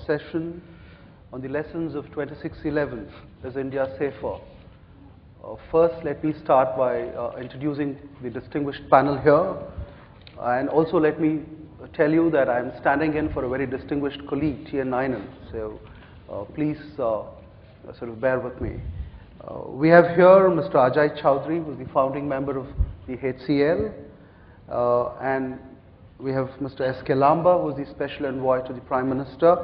Session on the lessons of 2611, Is India Safer? First, let me start by introducing the distinguished panel here, and also let me tell you that I'm standing in for a very distinguished colleague, T.N. Nayanan, so please sort of bear with me. We have here Mr. Ajai Chaudhari, who is the founding member of the HCL, and we have Mr. S.K. Lambah, who is the Special Envoy to the Prime Minister,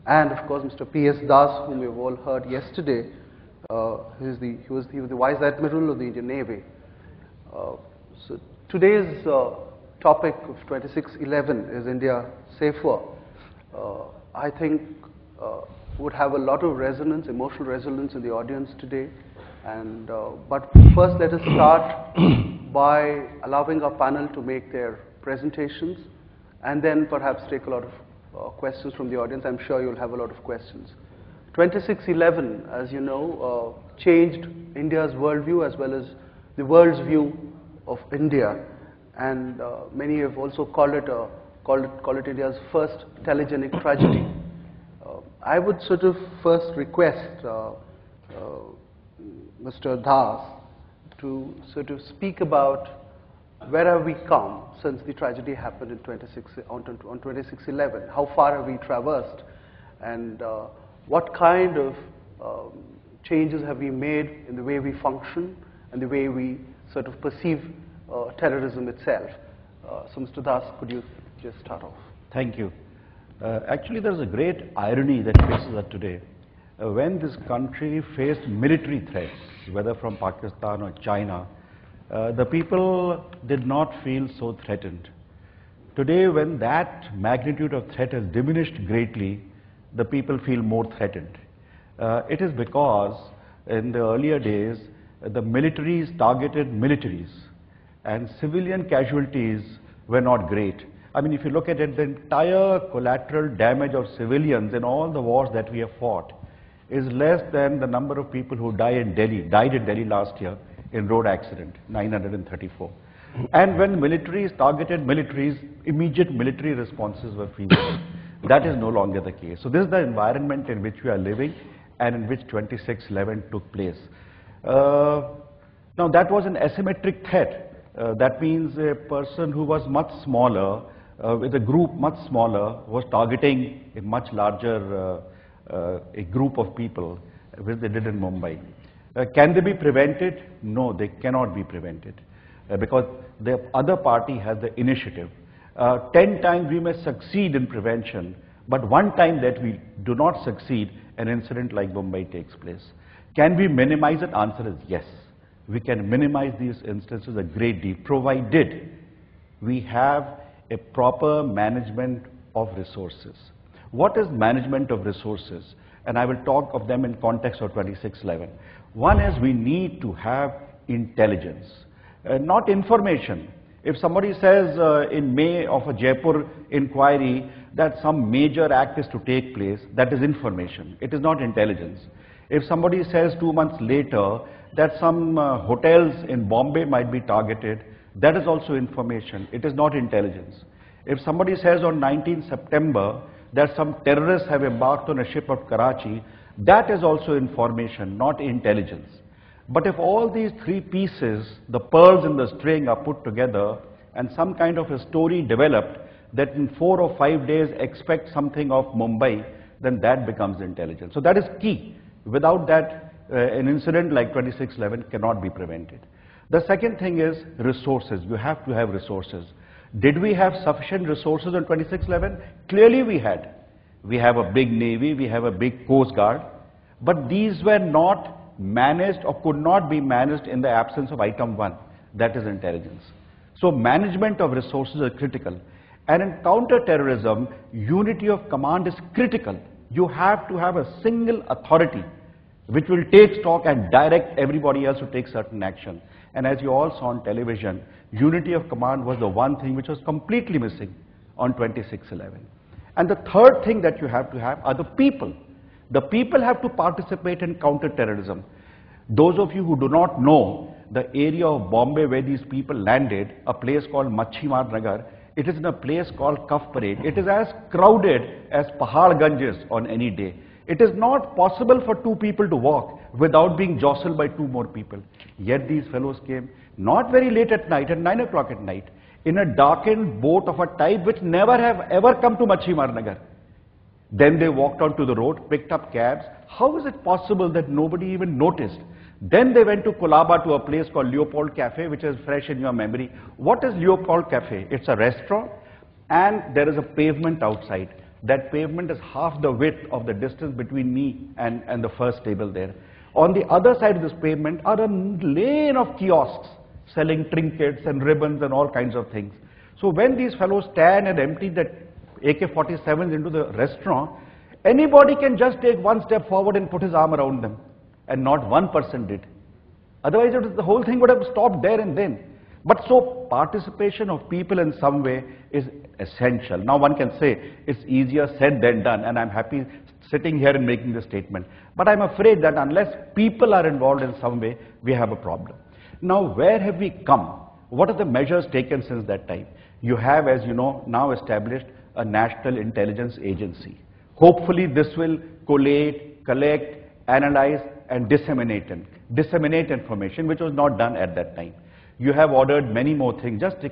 and of course Mr. P.S. Das, whom we've all heard yesterday. He was the Vice Admiral of the Indian Navy. So today's topic of 2611, Is India Safer? I think would have a lot of resonance, emotional resonance in the audience today. And but first, let us start by allowing our panel to make their presentations, and then perhaps take a lot of questions from the audience. I'm sure you'll have a lot of questions. 2611, as you know, changed India's worldview as well as the world's view of India, and many have also called it India's first telegenic tragedy. I would sort of first request Mr. Das to sort of speak about where have we come since the tragedy happened in 2611? How far have we traversed, and what kind of changes have we made in the way we function and the way we sort of perceive terrorism itself? So, Mr. Das, could you just start off? Thank you. Actually, there is a great irony that faces us today. When this country faced military threats, whether from Pakistan or China, the people did not feel so threatened. Today, when that magnitude of threat has diminished greatly, the people feel more threatened. It is because in the earlier days, the militaries targeted militaries, and civilian casualties were not great. I mean, if you look at it, the entire collateral damage of civilians in all the wars that we have fought is less than the number of people who died in Delhi last year in road accident, 934. And when militaries targeted militaries, immediate military responses were feasible. That is no longer the case. So this is the environment in which we are living and in which 2611 took place. Now that was an asymmetric threat. That means a person who was much smaller, with a group much smaller, was targeting a much larger a group of people, which they did in Mumbai. Can they be prevented? No, they cannot be prevented because the other party has the initiative. 10 times we may succeed in prevention, but one time that we do not succeed, an incident like Mumbai takes place. Can we minimize it? Answer is yes. We can minimize these instances a great deal, provided we have a proper management of resources. What is management of resources? And I will talk of them in context of 2611. One is we need to have intelligence, not information. If somebody says in May of a Jaipur inquiry that some major act is to take place, that is information. It is not intelligence. If somebody says 2 months later that some hotels in Bombay might be targeted, that is also information. It is not intelligence. If somebody says on 19th September that some terrorists have embarked on a ship at Karachi, that is also information, not intelligence. But if all these three pieces, the pearls in the string, are put together and some kind of a story developed that in 4 or 5 days expect something of Mumbai, then that becomes intelligence. So that is key. Without that, an incident like 2611 cannot be prevented. The second thing is resources. You have to have resources. Did we have sufficient resources on 2611? Clearly we had. We have a big navy, we have a big coast guard, but these were not managed or could not be managed in the absence of item 1, that is intelligence. So management of resources is critical. And in counter-terrorism, unity of command is critical. You have to have a single authority which will take stock and direct everybody else to take certain action. And as you all saw on television, unity of command was the one thing which was completely missing on 2611. And the third thing that you have to have are the people. The people have to participate in counter-terrorism. Those of you who do not know, the area of Bombay where these people landed, a place called Machhimar Nagar, It is in a place called Kaf Parade. It is as crowded as Paharganj is on any day. It is not possible for two people to walk without being jostled by two more people. Yet these fellows came not very late at night, at 9 o'clock at night, in a darkened boat of a type which never have ever come to Machhimar Nagar. Then they walked onto the road, picked up cabs. How is it possible that nobody even noticed? Then they went to Colaba to a place called Leopold Cafe, which is fresh in your memory. What is Leopold Cafe? It's a restaurant and there is a pavement outside. That pavement is half the width of the distance between me and the first table there. On the other side of this pavement are a lane of kiosks selling trinkets and ribbons and all kinds of things. So when these fellows stand and empty that AK-47s into the restaurant, anybody can just take one step forward and put his arm around them. And not one person did. Otherwise, the whole thing would have stopped there and then. But so, participation of people in some way is essential. Now one can say, it's easier said than done, and I'm happy sitting here and making this statement. But I'm afraid that unless people are involved in some way, we have a problem. Now, where have we come? What are the measures taken since that time? You have, as you know, now established a National Intelligence Agency. Hopefully, this will collate, collect, analyze, and disseminate information, which was not done at that time. You have ordered many more things. Just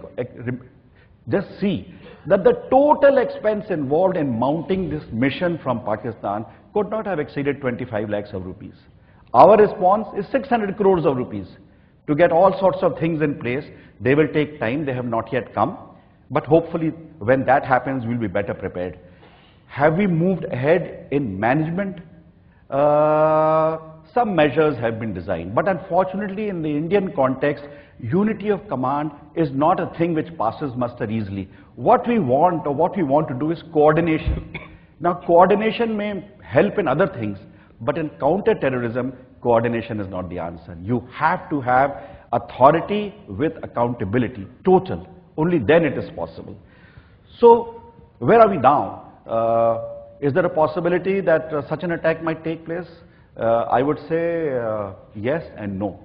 see that the total expense involved in mounting this mission from Pakistan could not have exceeded 25 lakhs of rupees. Our response is 600 crores of rupees to get all sorts of things in place. They will take time. They have not yet come. But hopefully, when that happens, we'll be better prepared. Have we moved ahead in management? Some measures have been designed, but unfortunately in the Indian context, unity of command is not a thing which passes muster easily. What we want to do is coordination. Now coordination may help in other things, but in counter-terrorism, coordination is not the answer. You have to have authority with accountability, total. Only then it is possible. So, where are we now? Is there a possibility that such an attack might take place? I would say yes and no.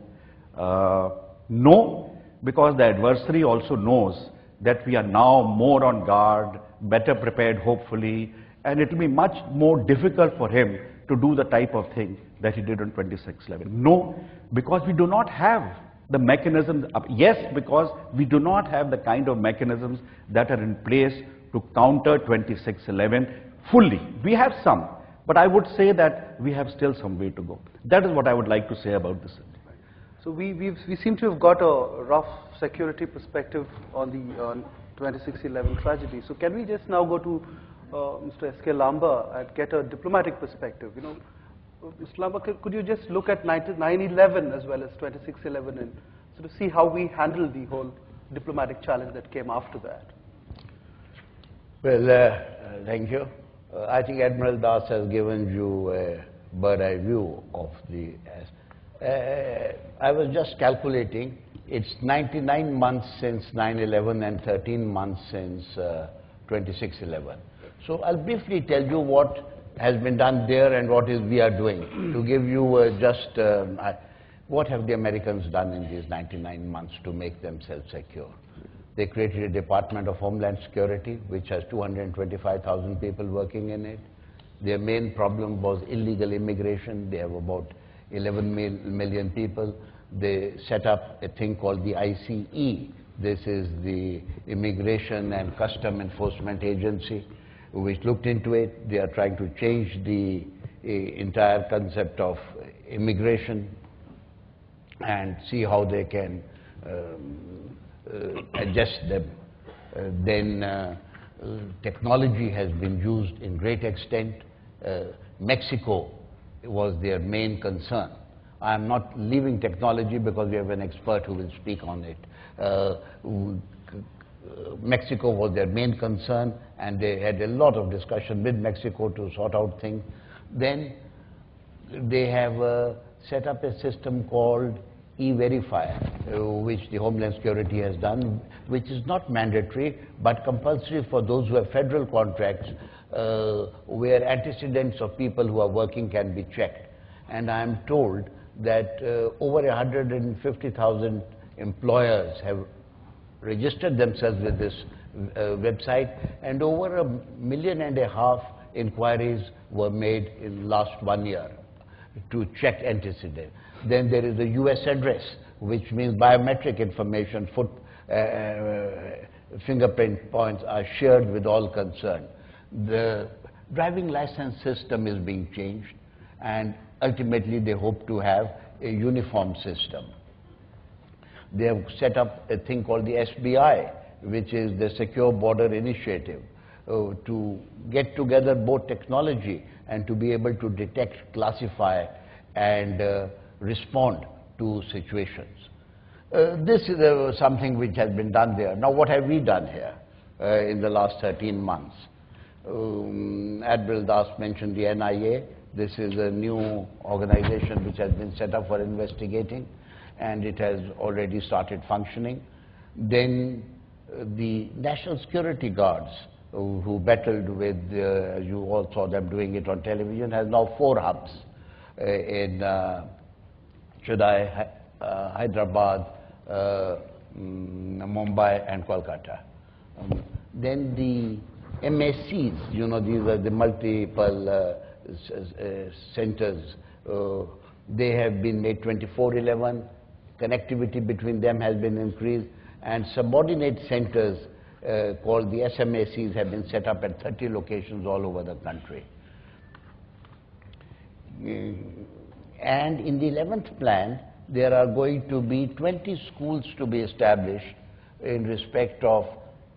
No, because the adversary also knows that we are now more on guard, better prepared hopefully, and it will be much more difficult for him to do the type of thing that he did on 26/11. No, because we do not have the mechanisms. Yes, because we do not have the kind of mechanisms that are in place to counter 26/11 fully. We have some, but I would say that we have still some way to go. That is what I would like to say about this. So we seem to have got a rough security perspective on the 26/11 tragedy. So can we just now go to Mr. S.K. Lambah and get a diplomatic perspective? You know, Mr. Lambah, could you just look at 9/11 as well as 26/11 and sort of see how we handle the whole diplomatic challenge that came after that? Well, thank you. I think Admiral Das has given you a bird-eye view of the... I was just calculating, it's 99 months since 9/11 and 13 months since 26/11. So I'll briefly tell you what has been done there and what we are doing. To give you what have the Americans done in these 99 months to make themselves secure? They created a Department of Homeland Security, which has 225,000 people working in it. Their main problem was illegal immigration. They have about 11 million people. They set up a thing called the ICE. This is the Immigration and Custom Enforcement Agency, which looked into it. They are trying to change the entire concept of immigration and see how they can adjust them. Then technology has been used in great extent. Mexico was their main concern. I am not leaving technology because we have an expert who will speak on it. Mexico was their main concern, and they had a lot of discussion with Mexico to sort out things. Then they have set up a system called E-Verifier, which the Homeland Security has done, which is not mandatory but compulsory for those who have federal contracts, where antecedents of people who are working can be checked. And I am told that over 150,000 employers have registered themselves with this website, and over 1.5 million inquiries were made in last 1 year to check antecedent. Then there is the US address, which means biometric information, fingerprint points are shared with all concerned. The driving license system is being changed, and ultimately they hope to have a uniform system. They have set up a thing called the SBI, which is the Secure Border Initiative, to get together both technology and to be able to detect, classify, and respond to situations. This is something which has been done there. Now, what have we done here in the last 13 months? Admiral Das mentioned the NIA. This is a new organization which has been set up for investigating, and it has already started functioning. Then the National Security Guards, who battled with, you all saw them doing it on television, has now 4 hubs in Chaudhari, Hyderabad, Mumbai, and Kolkata. Then the MSCs, you know, these are the multiple centers. They have been made 24/11. Connectivity between them has been increased, and subordinate centers called the SMACs have been set up at 30 locations all over the country. And in the 11th plan, there are going to be 20 schools to be established in respect of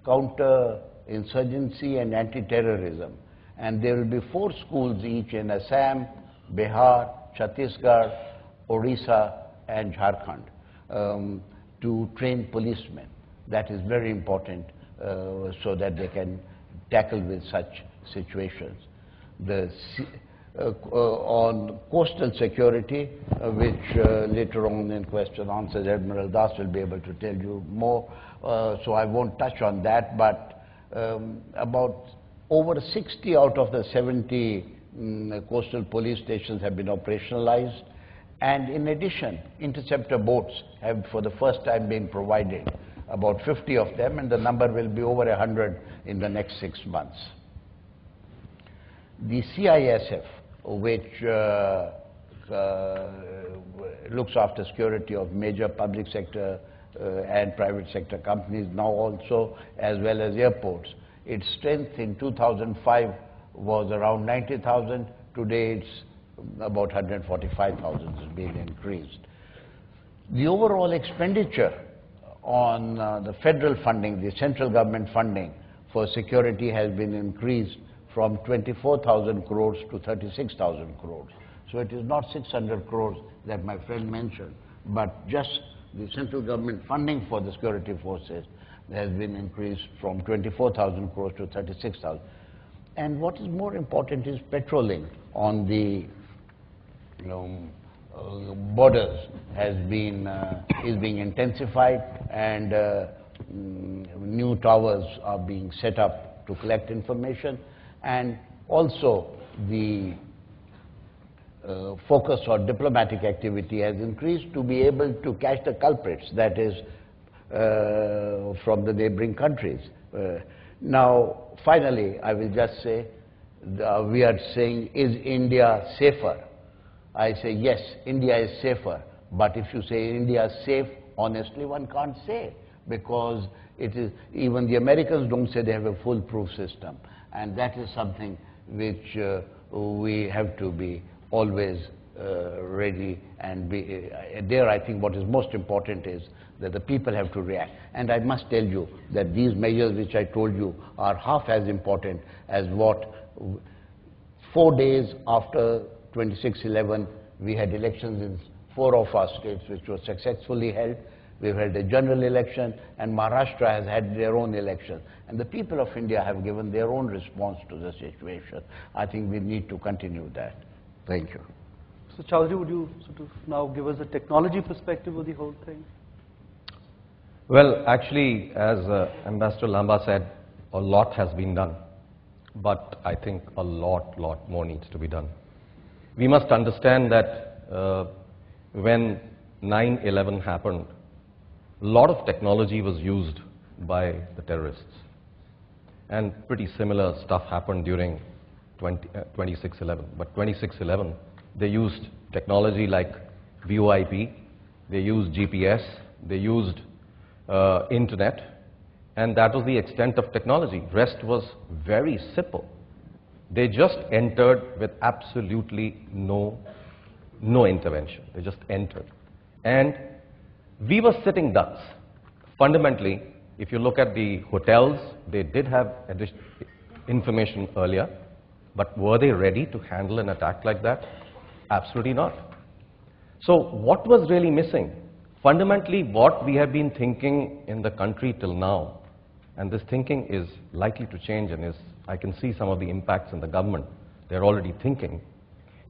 counter-insurgency and anti-terrorism. And there will be 4 schools each in Assam, Bihar, Chhattisgarh, Orissa, and Jharkhand to train policemen. That is very important so that they can tackle with such situations. On coastal security, which later on in question answers Admiral Das will be able to tell you more, so I won't touch on that, but about over 60 out of the 70 coastal police stations have been operationalized, and in addition, interceptor boats have for the first time been provided, about 50 of them, and the number will be over 100 in the next 6 months. The CISF, which looks after security of major public sector and private sector companies now also, as well as airports. Its strength in 2005 was around 90,000. Today it's about 145,000. It's been increased. The overall expenditure on the federal funding, the central government funding for security has been increased from 24,000 crores to 36,000 crores. So it is not 600 crores that my friend mentioned, but just the central government funding for the security forces has been increased from 24,000 crores to 36,000. And what is more important is patrolling on the borders is being intensified, and new towers are being set up to collect information, and also the focus on diplomatic activity has increased to be able to catch the culprits, that is from the neighboring countries. Now, finally, I will just say, we are saying, is India safer? I say, yes, India is safer. But if you say India is safe, honestly, one can't say, because it is, even the Americans don't say they have a foolproof system. And that is something which we have to be always ready and be there. I think what is most important is that the people have to react. And I must tell you that these measures which I told you are half as important as what 4 days after 26/11, we had elections in 4 of our states which were successfully held. We've held a general election, and Maharashtra has had their own election. And the people of India have given their own response to the situation. I think we need to continue that. Thank you. So Chaudhari, would you sort of now give us a technology perspective of the whole thing? Well, actually, as Ambassador Lambah said, a lot has been done. But I think a lot more needs to be done. We must understand that when 9/11 happened, a lot of technology was used by the terrorists. And pretty similar stuff happened during 26/11. But 26/11, they used technology like VoIP, they used GPS, they used internet, and that was the extent of technology. Rest was very simple. They just entered with absolutely no intervention. They just entered. And we were sitting ducks. Fundamentally, if you look at the hotels, they did have information earlier, but were they ready to handle an attack like that? Absolutely not. So what was really missing? Fundamentally, what we have been thinking in the country till now, and this thinking is likely to change, and I can see some of the impacts in the government, they're already thinking,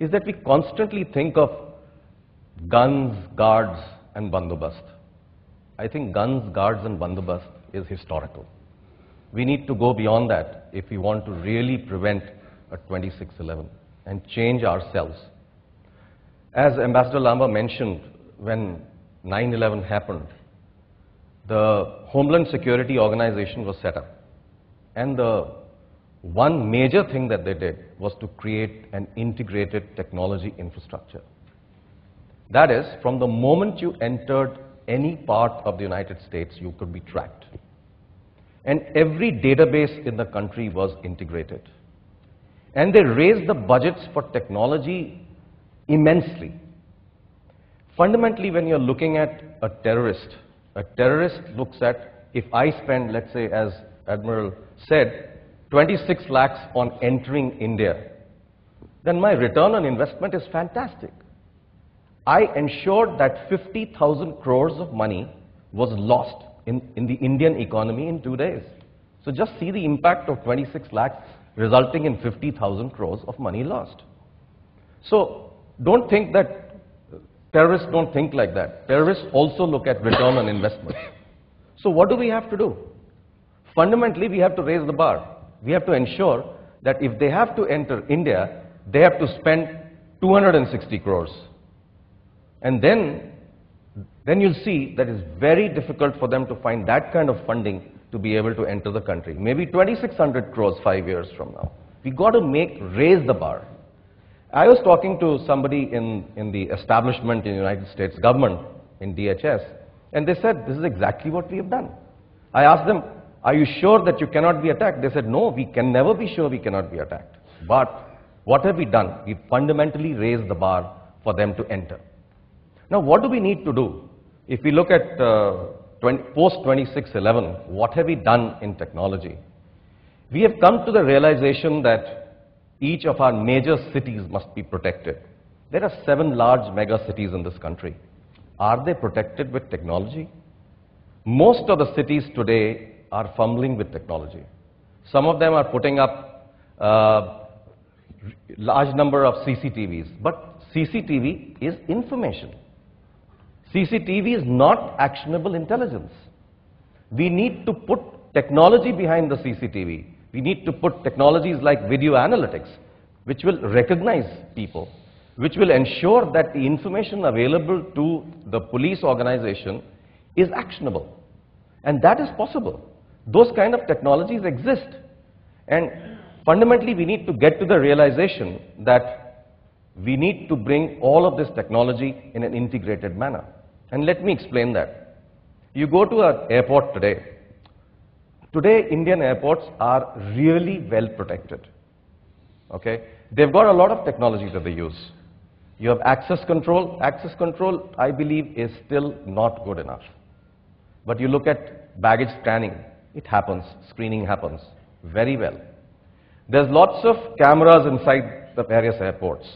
is that we constantly think of guns, guards, and bandobast. I think guns, guards, and bandobast is historical. We need to go beyond that if we want to really prevent a 26/11 and change ourselves. As Ambassador Lambah mentioned, when 9/11 happened, the Homeland Security Organization was set up. And the one major thing that they did was to create an integrated technology infrastructure. That is, from the moment you entered any part of the United States, you could be tracked. And every database in the country was integrated. And they raised the budgets for technology immensely. Fundamentally, when you're looking at a terrorist looks at, if I spend, let's say, as Admiral said, 26 lakhs on entering India, then my return on investment is fantastic. I ensured that 50,000 crores of money was lost in the Indian economy in 2 days. So just see the impact of 26 lakhs resulting in 50,000 crores of money lost. So don't think that terrorists don't think like that. Terrorists also look at return on investment. So what do we have to do? Fundamentally, we have to raise the bar. We have to ensure that if they have to enter India, they have to spend 260 crores. And then you'll see that it's very difficult for them to find that kind of funding to be able to enter the country. Maybe 2,600 crores 5 years from now. We got to raise the bar. I was talking to somebody in the establishment in the United States government, in DHS, and they said, this is exactly what we have done. I asked them, are you sure that you cannot be attacked? They said, no, we can never be sure we cannot be attacked. But what have we done? We fundamentally raised the bar for them to enter. Now, what do we need to do? If we look at post 26/11, what have we done in technology? We have come to the realization that each of our major cities must be protected. There are 7 large mega cities in this country. Are they protected with technology? Most of the cities today are fumbling with technology. Some of them are putting up large number of CCTVs, but CCTV is information. CCTV is not actionable intelligence. We need to put technology behind the CCTV. We need to put technologies like video analytics, which will recognize people, which will ensure that the information available to the police organization is actionable. And that is possible. Those kind of technologies exist. And fundamentally, we need to get to the realization that we need to bring all of this technology in an integrated manner. And let me explain that. You go to an airport today. Today, Indian airports are really well protected. Okay? They've got a lot of technology that they use. You have access control. Access control, I believe, is still not good enough. But you look at baggage scanning, it happens. Screening happens very well. There's lots of cameras inside the various airports.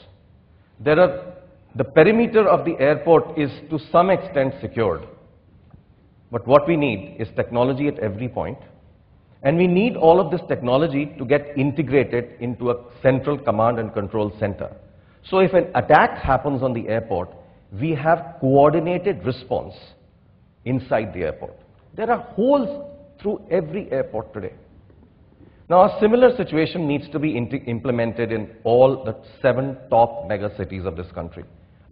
The perimeter of the airport is to some extent secured. But what we need is technology at every point. And we need all of this technology to get integrated into a central command and control center. So if an attack happens on the airport, we have coordinated response inside the airport. There are holes through every airport today. Now, a similar situation needs to be implemented in all the 7 top mega cities of this country.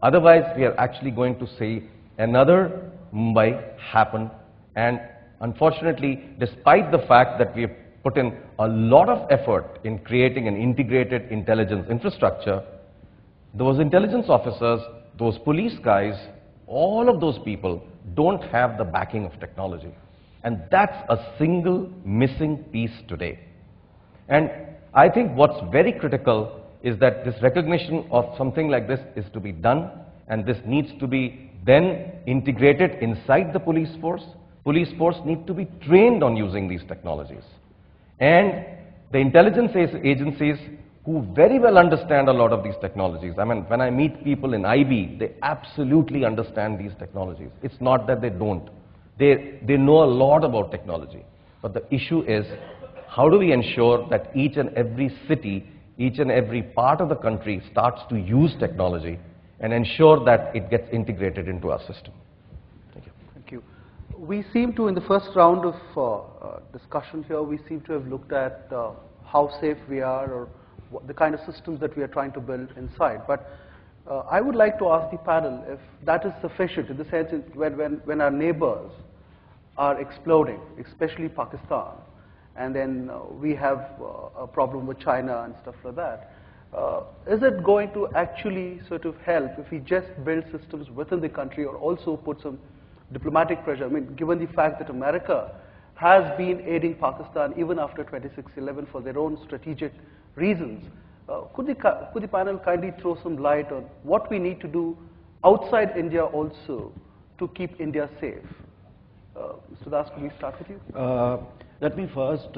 Otherwise, we are actually going to see another Mumbai happen, and unfortunately, despite the fact that we have put in a lot of effort in creating an integrated intelligence infrastructure, those intelligence officers, those police guys, all of those people don't have the backing of technology. And that's a single missing piece today. And I think what's very critical is that this recognition of something like this is to be done, and this needs to be then integrated inside the police force. Police force need to be trained on using these technologies. And the intelligence agencies who very well understand a lot of these technologies. I mean, when I meet people in IB, they absolutely understand these technologies. It's not that they don't. They know a lot about technology. But the issue is, how do we ensure that each and every city, each and every part of the country starts to use technology and ensure that it gets integrated into our system? Thank you. Thank you. We seem to, in the first round of discussion here, we seem to have looked at how safe we are, or the kind of systems that we are trying to build inside. But I would like to ask the panel if that is sufficient, in the sense when our neighbors are exploding, especially Pakistan, and then we have a problem with China and stuff like that. Is it going to actually sort of help if we just build systems within the country, or also put some diplomatic pressure? I mean, given the fact that America has been aiding Pakistan even after 26/11 for their own strategic reasons, could the panel kindly throw some light on what we need to do outside India also to keep India safe? Mr. Das, could we start with you? Let me first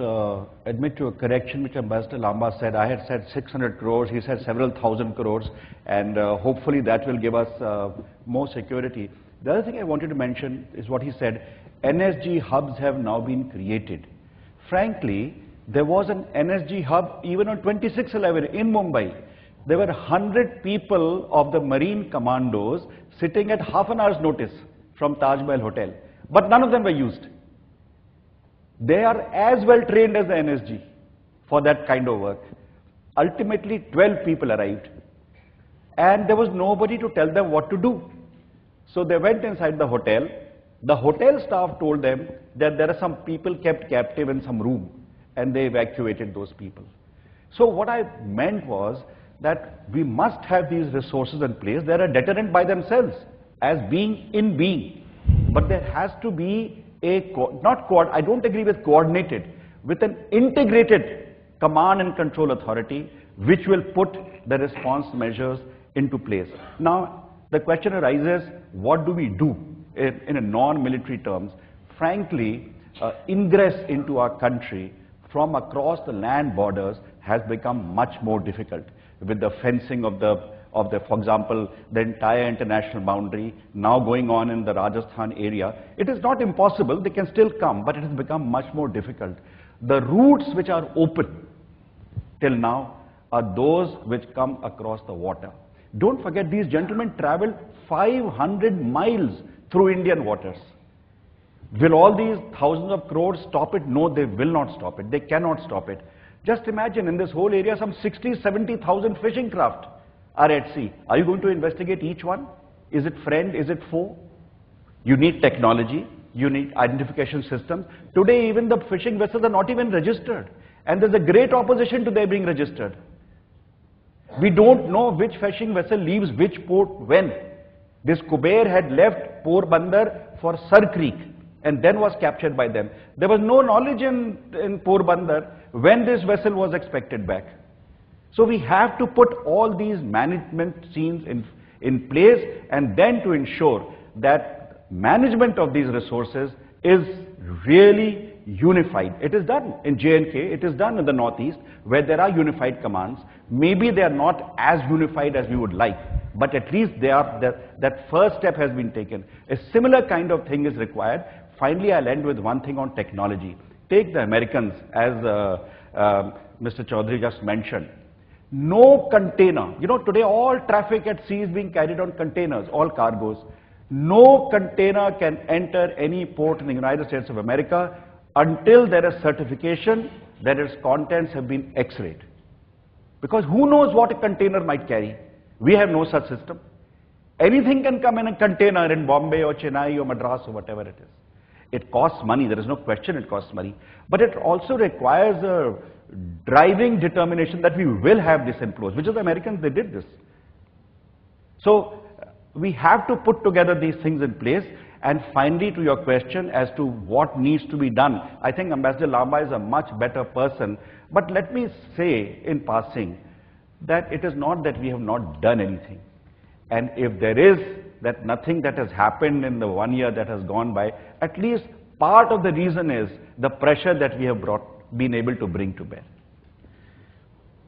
admit to a correction which Ambassador Lambah said. I had said 600 crores, he said several thousand crores, and hopefully that will give us more security. The other thing I wanted to mention is what he said, NSG hubs have now been created. Frankly, there was an NSG hub even on 26/11 in Mumbai. There were 100 people of the Marine Commandos sitting at half an hour's notice from Taj Mahal Hotel, but none of them were used. They are as well trained as the NSG for that kind of work. Ultimately, 12 people arrived, and there was nobody to tell them what to do. So they went inside the hotel. The hotel staff told them that there are some people kept captive in some room, and they evacuated those people. So what I meant was that we must have these resources in place. They're a deterrent by themselves as being, but there has to be I don't agree with coordinated, with an integrated command and control authority which will put the response measures into place. Now, the question arises, what do we do in a non-military terms? Frankly, ingress into our country from across the land borders has become much more difficult with the fencing of for example, the entire international boundary now going on in the Rajasthan area. It is not impossible, they can still come, but it has become much more difficult. The routes which are open till now are those which come across the water. Don't forget, these gentlemen traveled 500 miles through Indian waters. Will all these thousands of crores stop it? No, they will not stop it. They cannot stop it. Just imagine, in this whole area, some 60,000-70,000 fishing craft are at sea. Are you going to investigate each one? Is it friend? Is it foe? You need technology. You need identification systems. Today, even the fishing vessels are not even registered. And there's a great opposition to their being registered. We don't know which fishing vessel leaves which port when. This Kuber had left Porbandar for Sar Creek and then was captured by them. There was no knowledge in Porbandar when this vessel was expected back. So we have to put all these management scenes in place, and then to ensure that management of these resources is really unified. It is done in J&K, it is done in the Northeast, where there are unified commands. Maybe they are not as unified as we would like, but at least they are, that first step has been taken. A similar kind of thing is required. Finally, I'll end with one thing on technology. Take the Americans, as Mr. Chaudhari just mentioned. No container, today all traffic at sea is being carried on containers, all cargoes. No container can enter any port in the United States of America until there is certification that its contents have been X-rayed. Because who knows what a container might carry? We have no such system. Anything can come in a container in Bombay or Chennai or Madras or whatever it is. It costs money, there is no question it costs money, but it also requires a driving determination that we will have this inflows, which is the Americans, they did this. So we have to put together these things in place. And finally, to your question as to what needs to be done, I think Ambassador Lambah is a much better person. But let me say in passing that it is not that we have not done anything. And if there is that nothing that has happened in the 1 year that has gone by, at least part of the reason is the pressure that we have been able to bring to bear.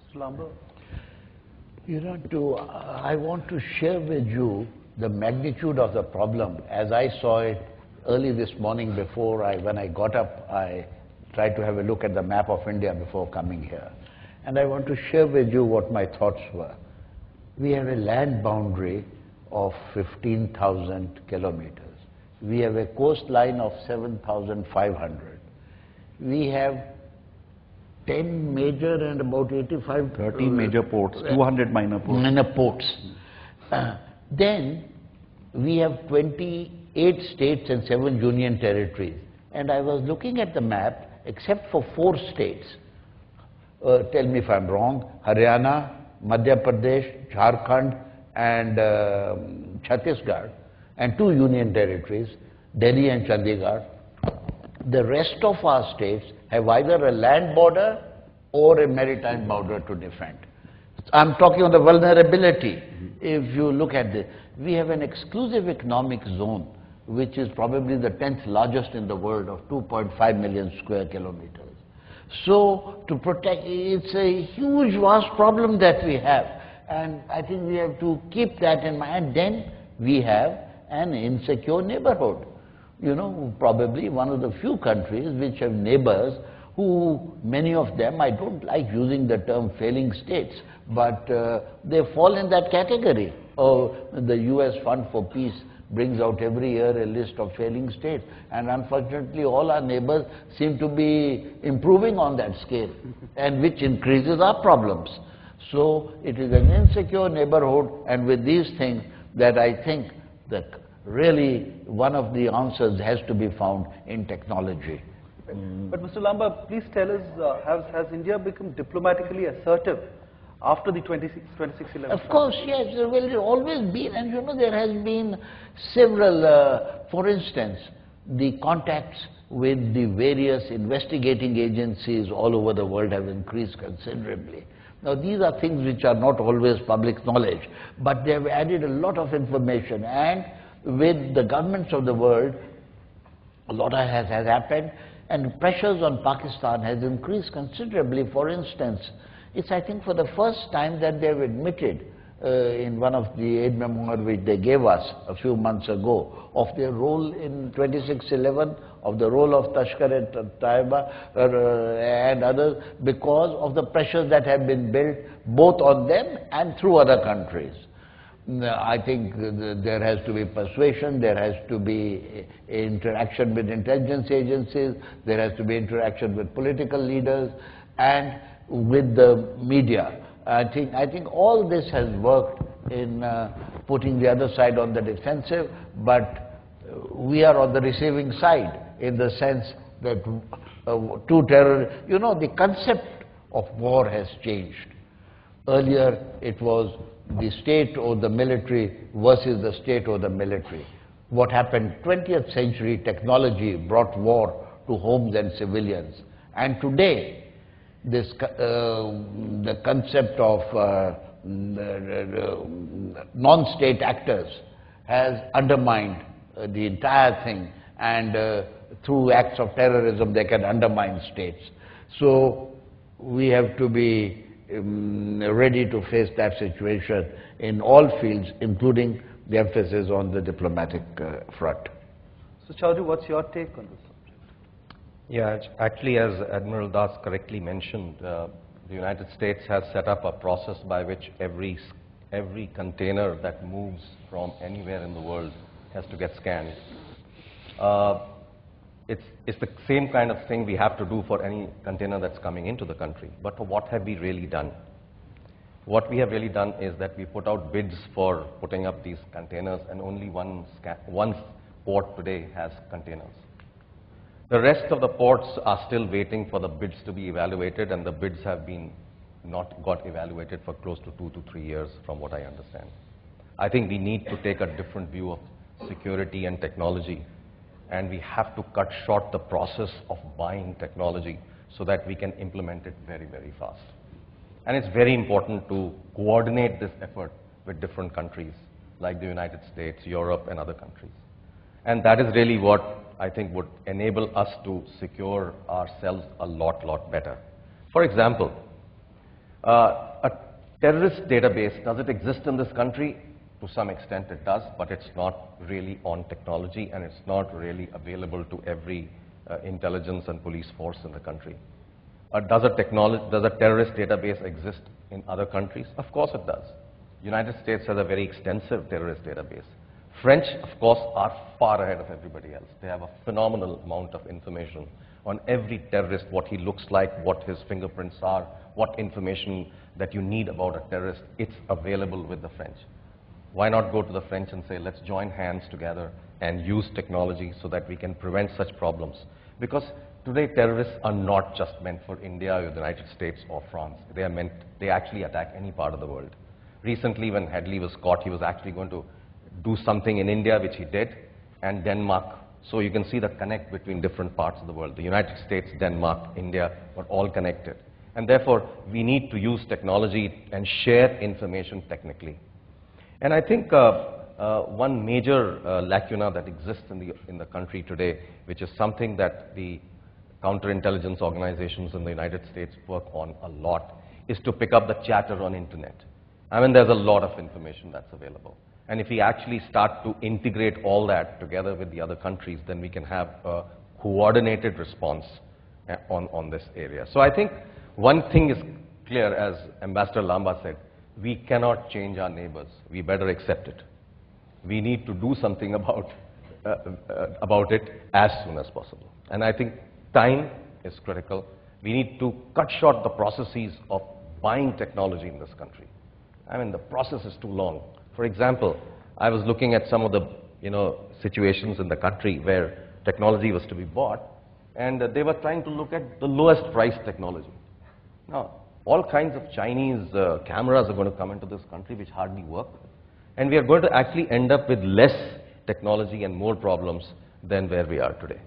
Mr. Lambah. You know, I want to share with you the magnitude of the problem as I saw it early this morning when I got up. I tried to have a look at the map of India before coming here. And I want to share with you what my thoughts were. We have a land boundary of 15,000 kilometers. We have a coastline of 7,500. We have 10 major and about 30 major ports, 200 minor ports. Minor ports. Then we have 28 states and 7 union territories. And I was looking at the map, except for 4 states. Tell me if I'm wrong. Haryana, Madhya Pradesh, Jharkhand, and Chhattisgarh, and 2 union territories, Delhi and Chandigarh. The rest of our states have either a land border or a maritime border to defend. I'm talking on the vulnerability. If you look at this, we have an exclusive economic zone, which is probably the 10th largest in the world, of 2.5 million square kilometers. So to protect, it's a huge, vast problem that we have. And I think we have to keep that in mind. Then we have an insecure neighborhood. You know, probably one of the few countries which have neighbors who, many of them, I don't like using the term failing states, but they fall in that category. The US Fund for Peace brings out every year a list of failing states, and unfortunately all our neighbors seem to be improving on that scale, and which increases our problems. So it is an insecure neighborhood, and with these things that I think that really one of the answers has to be found in technology. But Mr. Lambah, please tell us, has India become diplomatically assertive after the 26/11? Of course, yes, there will always be, and you know, there has been several, for instance, the contacts with the various investigating agencies all over the world have increased considerably. Now, these are things which are not always public knowledge, but they have added a lot of information, and with the governments of the world, a lot has happened, and pressures on Pakistan has increased considerably. For instance, it's, I think, for the first time that they have admitted in one of the aid memoirs which they gave us a few months ago of their role in 26/11, of the role of Tashkar-e-Taiba and others, because of the pressures that have been built both on them and through other countries. I think there has to be persuasion, there has to be interaction with intelligence agencies, there has to be interaction with political leaders and with the media. I think all this has worked in putting the other side on the defensive, but we are on the receiving side in the sense that you know, the concept of war has changed. Earlier it was the state or the military versus the state or the military. What happened? 20th century technology brought war to homes and civilians. And today, this, the concept of non-state actors has undermined the entire thing, and through acts of terrorism they can undermine states. So we have to be ready to face that situation in all fields, including the emphasis on the diplomatic front. So Chaudhari, what's your take on this subject? Yeah, actually, as Admiral Das correctly mentioned, the United States has set up a process by which every container that moves from anywhere in the world has to get scanned. It's the same kind of thing we have to do for any container that's coming into the country. But what have we really done? What we have really done is that we put out bids for putting up these containers, and only one port today has containers. The rest of the ports are still waiting for the bids to be evaluated, and the bids have been not got evaluated for close to 2 to 3 years, from what I understand. I think we need to take a different view of security and technology, and we have to cut short the process of buying technology so that we can implement it very, very fast. And it's very important to coordinate this effort with different countries like the United States, Europe, and other countries. And that is really what I think would enable us to secure ourselves a lot better. For example, a terrorist database, does it exist in this country? To some extent it does, but it's not really on technology, and it's not really available to every intelligence and police force in the country. Does a terrorist database exist in other countries? Of course it does. United States has a very extensive terrorist database. French, of course, are far ahead of everybody else. They have a phenomenal amount of information on every terrorist, what he looks like, what his fingerprints are, what information that you need about a terrorist. It's available with the French. Why not go to the French and say, let's join hands together and use technology so that we can prevent such problems? Because today terrorists are not just meant for India or the United States or France. They actually attack any part of the world. Recently, when Hadley was caught, he was actually going to do something in India, which he did, and Denmark. So you can see the connect between different parts of the world. The United States, Denmark, India were all connected. And therefore, we need to use technology and share information technically. And I think one major lacuna that exists in the country today, which is something that the counterintelligence organizations in the United States work on a lot, is to pick up the chatter on internet. I mean, there's a lot of information that's available. And if we actually start to integrate all that together with the other countries, then we can have a coordinated response on this area. So I think one thing is clear, as Ambassador Lambah said, we cannot change our neighbors. We better accept it. We need to do something about it as soon as possible. And I think time is critical. We need to cut short the processes of buying technology in this country. I mean, the process is too long. For example, I was looking at some of the situations in the country where technology was to be bought, and they were trying to look at the lowest price technology. Now, all kinds of Chinese cameras are going to come into this country which hardly work, and we are going to actually end up with less technology and more problems than where we are today.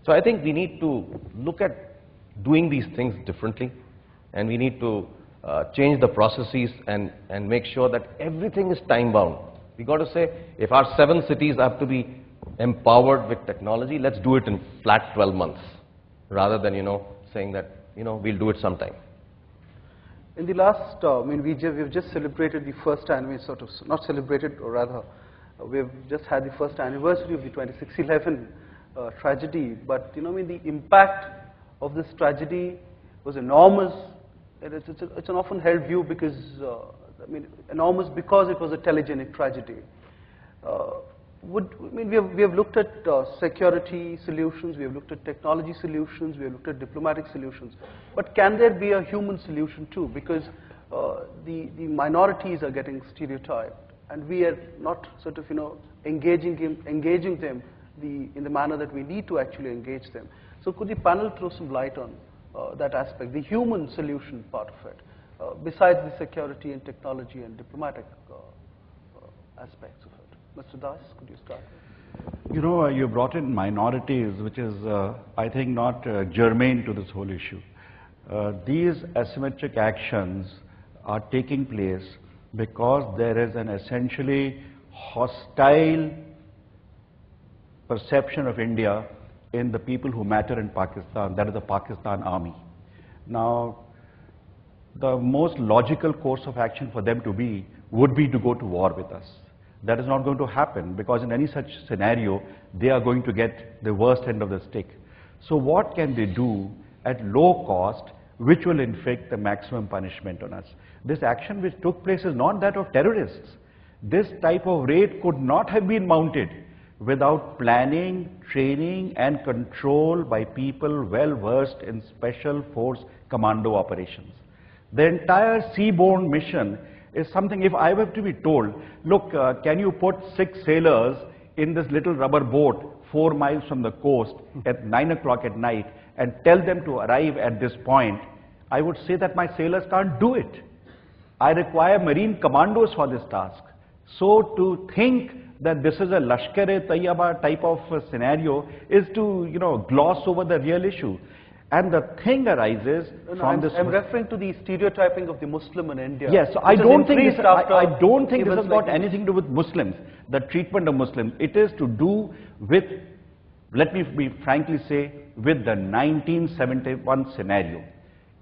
So I think we need to look at doing these things differently, and we need to change the processes and make sure that everything is time-bound. We got to say, if our 7 cities have to be empowered with technology, let's do it in flat 12 months, rather than saying that we'll do it sometime. In the last, we've just celebrated the first anniversary, not celebrated, or rather, we've just had the first anniversary of the 26/11 tragedy. But the impact of this tragedy was enormous. It's an often held view because, enormous because it was a telegenic tragedy. We have looked at security solutions, we have looked at technology solutions, we have looked at diplomatic solutions. But can there be a human solution too? Because the minorities are getting stereotyped, and we are not engaging them in the manner that we need to actually engage them. So could the panel throw some light on that aspect, the human solution part of it, besides the security and technology and diplomatic aspects of it? Mr. Das, could you start? You brought in minorities, which is, I think, not germane to this whole issue. These asymmetric actions are taking place because there is an essentially hostile perception of India in the people who matter in Pakistan, that is the Pakistan army. Now, the most logical course of action for them would be to go to war with us. That is not going to happen, because in any such scenario, they are going to get the worst end of the stick. So what can they do at low cost, which will inflict the maximum punishment on us? This action which took place is not that of terrorists. This type of raid could not have been mounted without planning, training, and control by people well versed in special force commando operations. The entire seaborne mission is something, if I were to be told, look, can you put 6 sailors in this little rubber boat 4 miles from the coast at 9 o'clock at night and tell them to arrive at this point, I would say that my sailors can't do it. I require marine commandos for this task. So to think that this is a Lashkar-e-Tayyaba type of scenario is to, gloss over the real issue. And the thing arises from this. I'm referring to the stereotyping of the Muslim in India. Yes, so I don't think this has got anything to do with Muslims, the treatment of Muslims. It is to do with, let me be frankly say, with the 1971 scenario,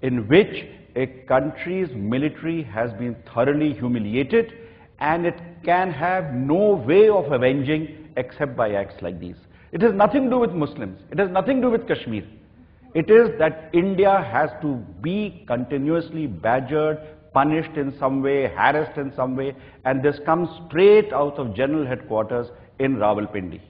in which a country's military has been thoroughly humiliated, and it can have no way of avenging except by acts like these. It has nothing to do with Muslims. It has nothing to do with Kashmir. It is that India has to be continuously badgered, punished in some way, harassed in some way, and this comes straight out of General Headquarters in Rawalpindi.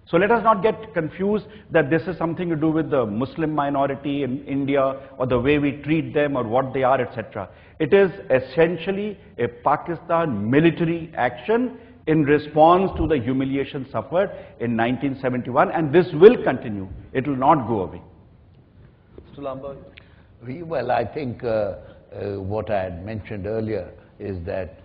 So let us not get confused that this is something to do with the Muslim minority in India or the way we treat them or what they are, etc. It is essentially a Pakistan military action in response to the humiliation suffered in 1971, and this will continue. It will not go away. Mr. Lambah? Well, I think what I had mentioned earlier is that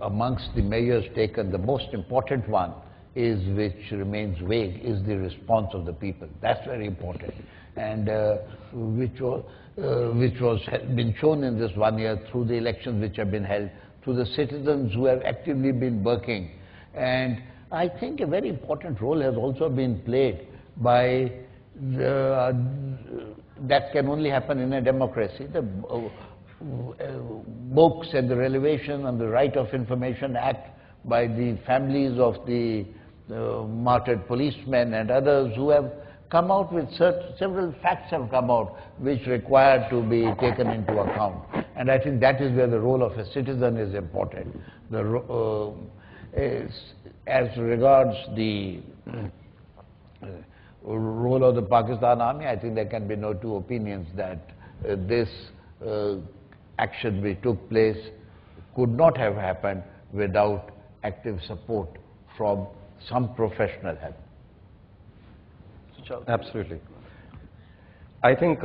amongst the measures taken, the most important one is, which remains vague, is the response of the people. That's very important, and which has been shown in this 1 year through the elections which have been held, through the citizens who have actively been working. And I think a very important role has also been played by that can only happen in a democracy. The books and the Revelation on the Right of Information Act by the families of the martyred policemen and others who have come out with several facts have come out which require to be taken into account. And I think that is where the role of a citizen is important. As regards the role of the Pakistan Army, I think there can be no two opinions that this action which took place could not have happened without active support from some professional help. Absolutely. I think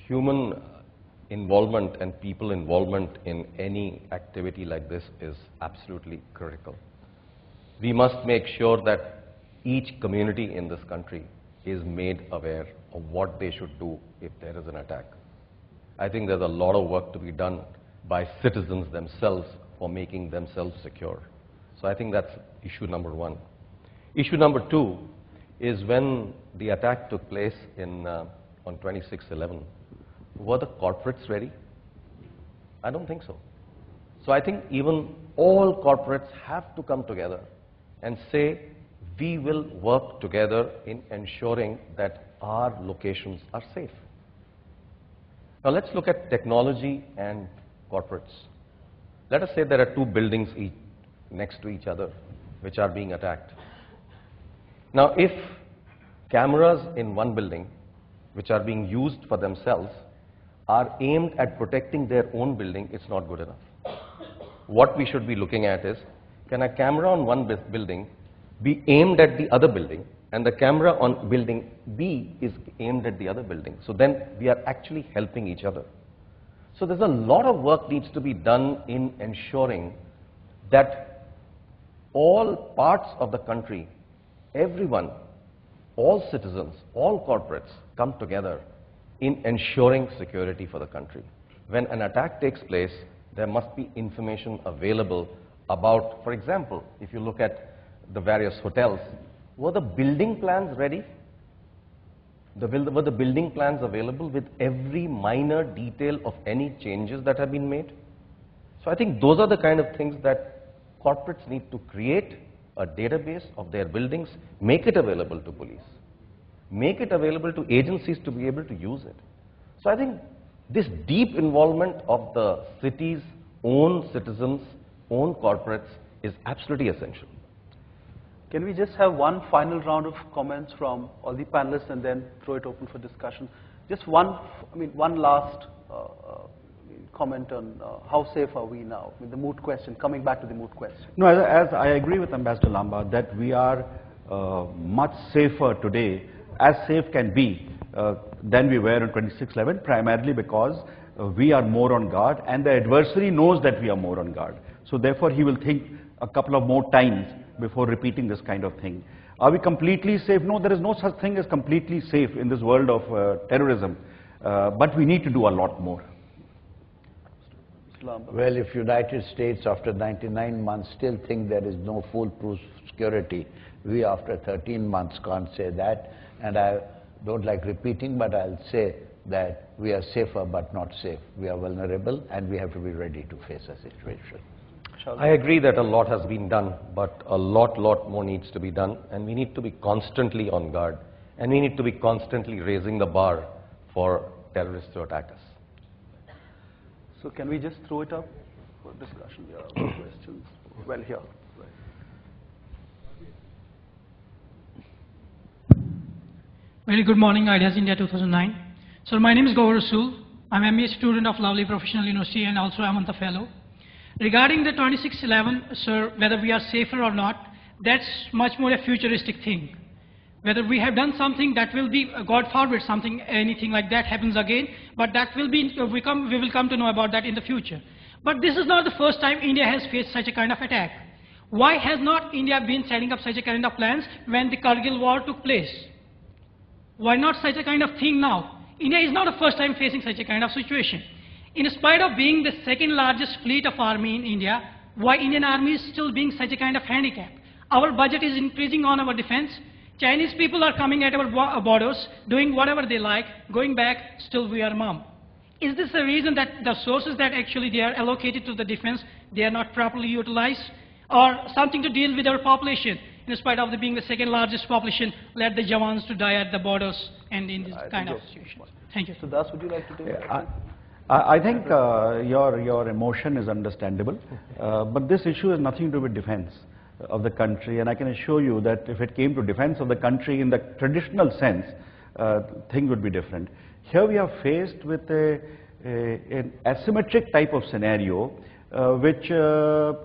human involvement and people involvement in any activity like this is absolutely critical. We must make sure that each community in this country is made aware of what they should do if there is an attack. I think there's a lot of work to be done by citizens themselves for making themselves secure. So I think that's issue number one. Issue number two is when the attack took place on 26/11, were the corporates ready? I don't think so. So I think even all corporates have to come together and say, we will work together in ensuring that our locations are safe. Now let's look at technology and corporates. Let us say there are two buildings next to each other which are being attacked. Now if cameras in one building which are being used for themselves are aimed at protecting their own building, it's not good enough. What we should be looking at is, can a camera on one building be aimed at the other building, and the camera on building B is aimed at the other building? So then we are actually helping each other. So there's a lot of work needs to be done in ensuring that all parts of the country, everyone, all citizens, all corporates come together in ensuring security for the country. When an attack takes place, there must be information available about, for example, if you look at the various hotels, were the building plans ready? Were the building plans available with every minor detail of any changes that have been made? So I think those are the kind of things that corporates need to create a database of their buildings, make it available to police, make it available to agencies to be able to use it. So I think this deep involvement of the city's own citizens, own corporates is absolutely essential. Can we just have one final round of comments from all the panelists and then throw it open for discussion? Just one last comment on how safe are we now? The moot question, coming back to the moot question. No, as I agree with Ambassador Lambah that we are much safer today, as safe can be, than we were on 26/11, primarily because we are more on guard and the adversary knows that we are more on guard. So therefore he will think a couple of more times before repeating this kind of thing. Are we completely safe? No, there is no such thing as completely safe in this world of terrorism, but we need to do a lot more. Well, if United States after 99 months still think there is no foolproof security, we after 13 months can't say that. And I don't like repeating, but I'll say that we are safer but not safe. We are vulnerable and we have to be ready to face a situation. I agree that a lot has been done, but a lot more needs to be done, and we need to be constantly on guard, and we need to be constantly raising the bar for terrorists to attack us. So can we just throw it up for discussion here, questions? Well, here. Very good morning, Ideas India 2009. So my name is Gaur Rasool. I'm an MBA student of Lovely Professional University and also I'm a fellow. Regarding the 26/11, sir, whether we are safer or not, that's much more a futuristic thing. Whether we have done something that will be, God forbid, anything like that happens again, but that will be, we will come to know about that in the future. But this is not the first time India has faced such a kind of attack. Why has not India been setting up such a kind of plans when the Kargil war took place? Why not such a kind of thing now? India is not the first time facing such a kind of situation. In spite of being the second largest fleet of army in India, why Indian army is still being such a kind of handicap? Our budget is increasing on our defense. Chinese people are coming at our borders, doing whatever they like, going back, still we are mum. Is this the reason that the sources that actually they are allocated to the defense, they are not properly utilized? Or something to deal with our population? In spite of being the second largest population, let the Jawans to die at the borders and in this kind of situation. Thank you. So Das, would you like to take it? I think your emotion is understandable, but this issue has nothing to do with defense of the country, and I can assure you that if it came to defense of the country in the traditional sense, things would be different. Here we are faced with an asymmetric type of scenario which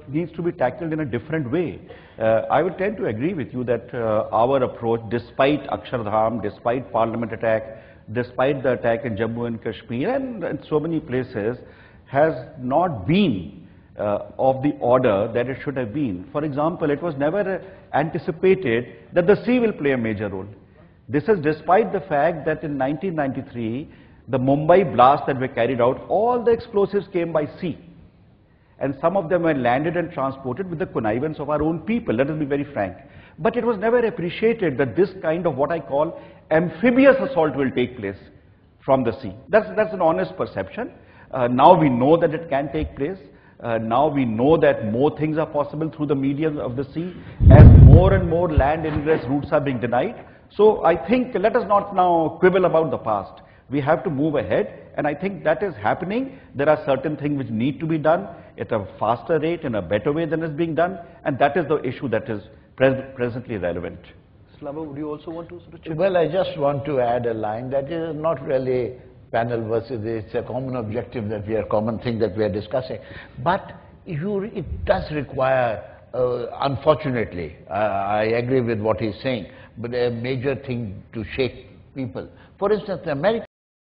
needs to be tackled in a different way. I would tend to agree with you that our approach, despite Akshardham, despite Parliament attack, despite the attack in Jammu and Kashmir and in so many places, has not been of the order that it should have been. For example, it was never anticipated that the sea will play a major role. This is despite the fact that in 1993, the Mumbai blast that were carried out, all the explosives came by sea. And some of them were landed and transported with the connivance of our own people, let us be very frank. But it was never appreciated that this kind of what I call amphibious assault will take place from the sea. That's an honest perception. Now we know that it can take place. Now we know that more things are possible through the medium of the sea as more and more land ingress routes are being denied. So I think let us not now quibble about the past. We have to move ahead, and I think that is happening. There are certain things which need to be done at a faster rate, in a better way than is being done, and that is the issue that is presently relevant. Lambah, would you also want to sort of chip? Well, I just want to add a line that is not really panel versus, it's a common objective that we are, common thing that we are discussing. But it does require, unfortunately, I agree with what he's saying, but a major thing to shake people. For instance, the American